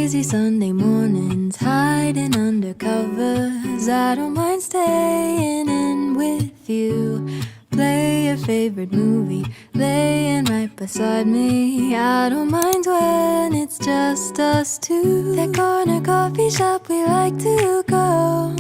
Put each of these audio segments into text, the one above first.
Lazy Sunday mornings, hiding under covers. I don't mind staying in with you. Play your favorite movie, laying right beside me. I don't mind when it's just us two. That corner coffee shop we like to go.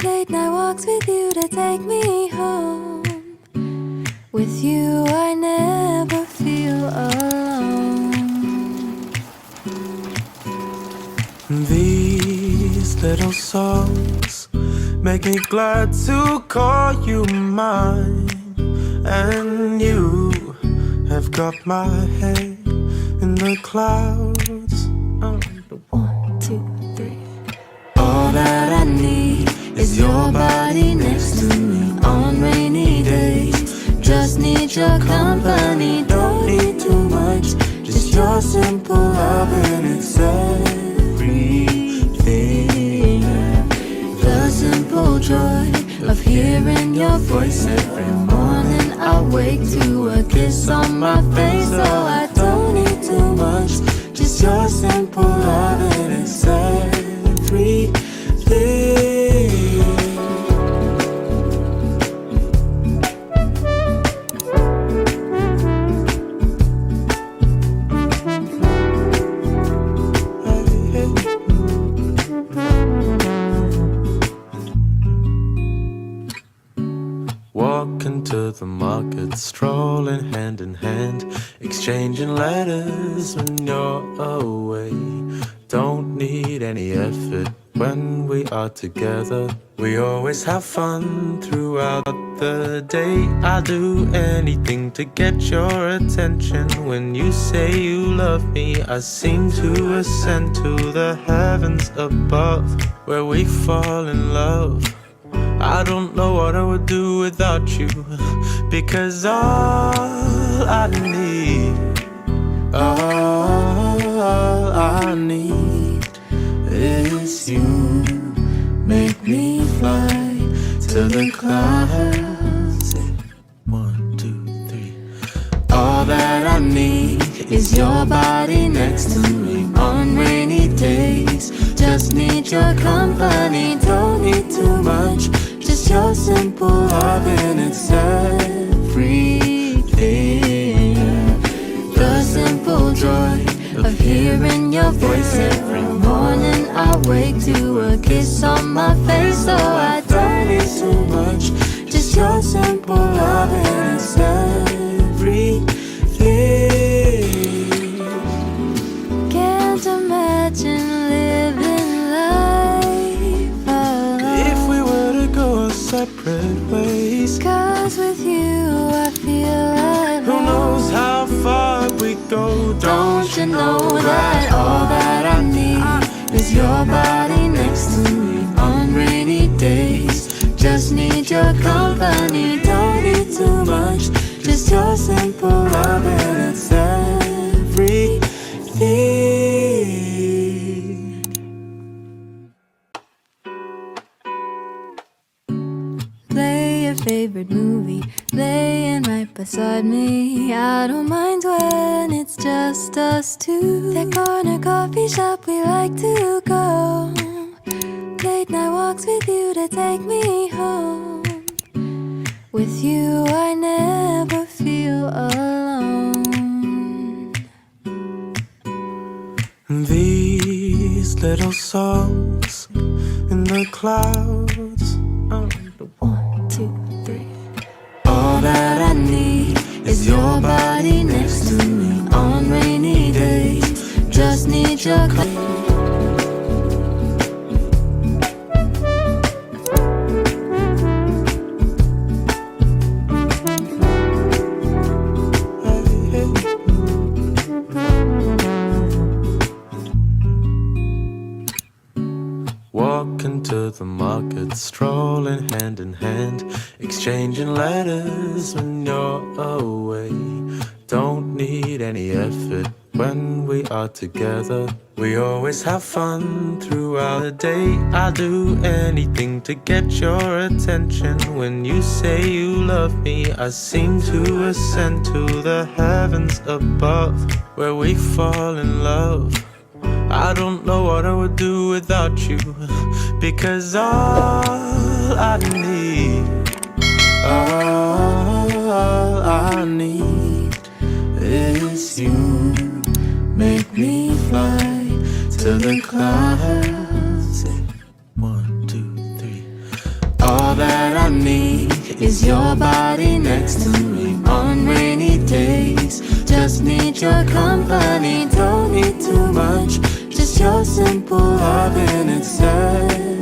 Late night walks with you to take me home. With you I never feel alone. These little songs make me glad to call you mine. And you have got my head in the clouds. Oh, 1, 2, 3. All that I need is your body next to me on rainy days. Just need your company, don't need too much. Just your simple love and it's everything. The simple joy of hearing your voice every morning. I wake to a kiss on my face. Oh, I don't need too much. Just your simple love and it's everything. Walking to the market, strolling hand in hand, exchanging letters when you're away. Don't need any effort when we are together. We always have fun throughout the day. I'll do anything to get your attention. When you say you love me, I seem to ascend to the heavens above, where we fall in love. I don't know what I would do without you, because all I need is you. Make me fly to the clouds. 1, 2, 3. All that I need is your body next to me on rainy days. Just need your company, don't need too much. Just your simple love and it's everything. The simple joy of hearing your voice every morning. I wake to a kiss on my face. So I don't need too much. Just your simple love and it's everything. Can't imagine living life alone. If we were to go our separate ways, 'cause with you I feel like who knows how far we go. Don't you know that all that I need is your body next to me on rainy days. Just need your company, don't need too much. Just your simple love and it's everything. Play your favorite movie, laying right beside me. I don't mind when it's just us two. That corner coffee shop we like to go. Late night walks with you to take me home. With you I never feel alone. These little songs in the clouds. Oh, 1, 2, 3. All that I need is your body next to me on rainy days. Just need your Walking to the market, strolling hand in hand, exchanging letters when you're away. Don't need any effort when we are together. We always have fun throughout the day. I'll do anything to get your attention. When you say you love me, I seem to ascend to the heavens above, where we fall in love. I don't know what I would do without you, because all I need is you. Make me fly to the clouds. 1, 2, 3. All that I need is your body next to me on rainy days. Just need your company, don't need too much. Just your simple love and it's everything.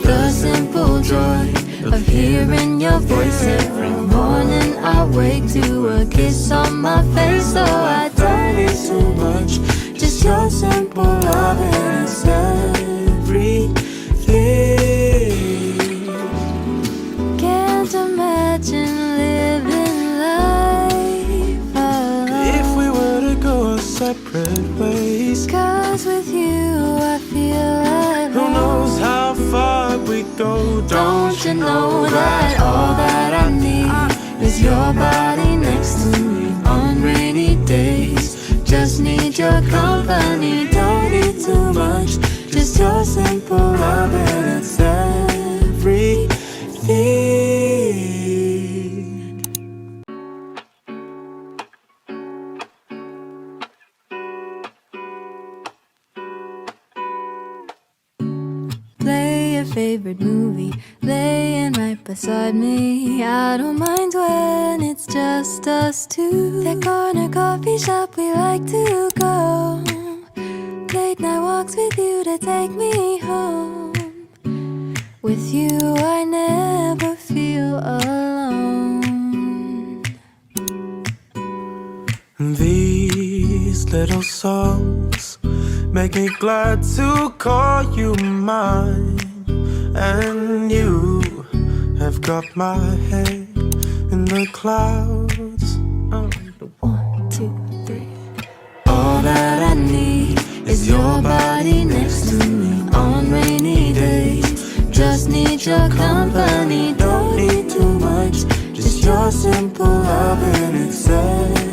The simple joy of hearing your voice every morning. I wake to a kiss on my face, so I don't need too much. Just your simple love and it's everything. Can't imagine living life alone. If we were to go our separate ways, 'Cause with you I feel like who knows how far we go. Don't you know that all that I need is your body next to me on rainy days. Just need your company, don't need too much. Just your simple love and it's everything. Play your favorite movie, laying right beside me. I don't mind when it's just us two. That corner coffee shop we like to go. Late night walks with you to take me home. With you I never feel alone. These little songs make me glad to call you mine. And you have got my head in the clouds. 1, 2, 3. All that I need is your body next to me on rainy days. Just need your company, don't need too much. Just your simple love and it's everything.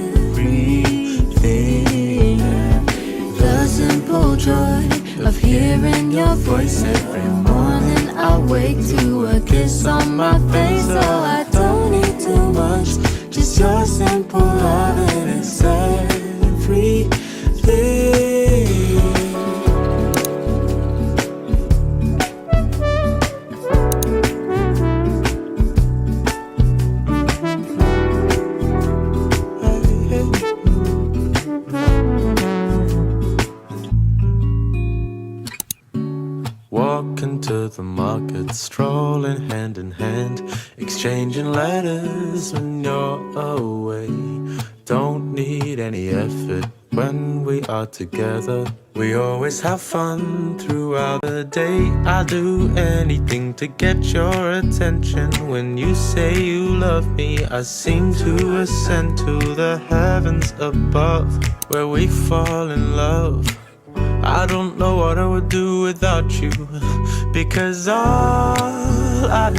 The simple joy of hearing your voice every morning. I wake to a kiss on my face, so I don't need too much. Just your simple love and it's everything. Walking to the market, strolling hand in hand, exchanging letters when you're away. Don't need any effort when we are together. We always have fun throughout the day. I'll do anything to get your attention. When you say you love me, I seem to ascend to the heavens above, where we fall in love. I don't know what I would do without you, because all I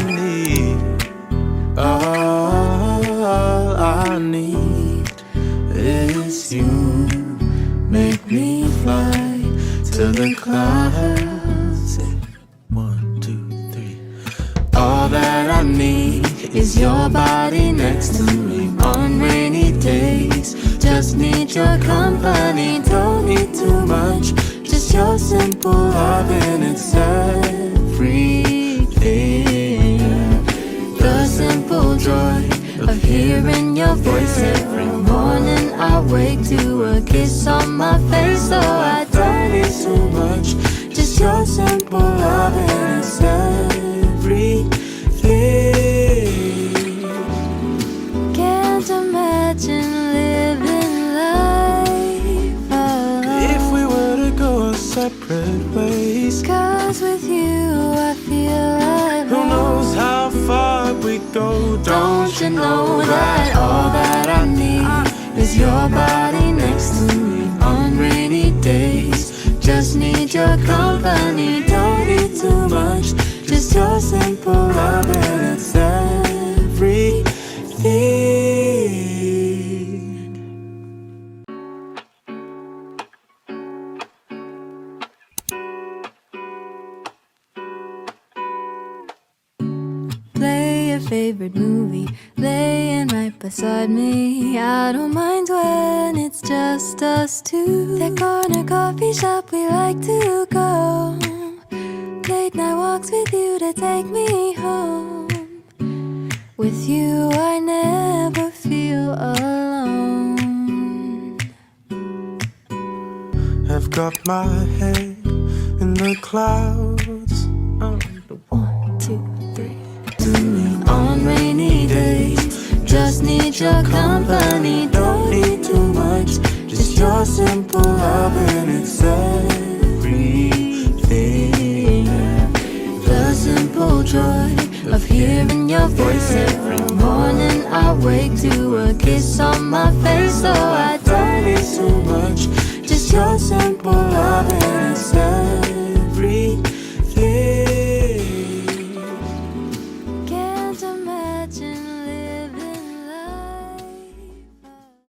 need is you. Make me fly to the clouds. 1, 2, 3. All that I need is your body next to me on rainy days. Just need your company, don't need too much. Just your simple love and it's everything. The simple joy of hearing your voice every morning. I wake to a kiss on my face, so I don't need too much. Just your simple love and it's everything. Can't imagine living life alone. If we were to go our separate ways, 'Cause with you I feel like who knows how far we go. Don't you know that all that I need is your body next to me on rainy days. Just need your company, don't need too much. Just your simple love and it's everything. favorite movie, laying right beside me. I don't mind when it's just us two. That corner coffee shop we like to go. Late night walks with you to take me home. With you I never feel alone. I've got my head in the clouds. The 1, 2, 3. To lean on rainy days, just need your company. Don't need too much, just your simple love and it's everything. The simple joy of hearing your voice every morning. I wake to a kiss on my face, so I don't need too much, just your simple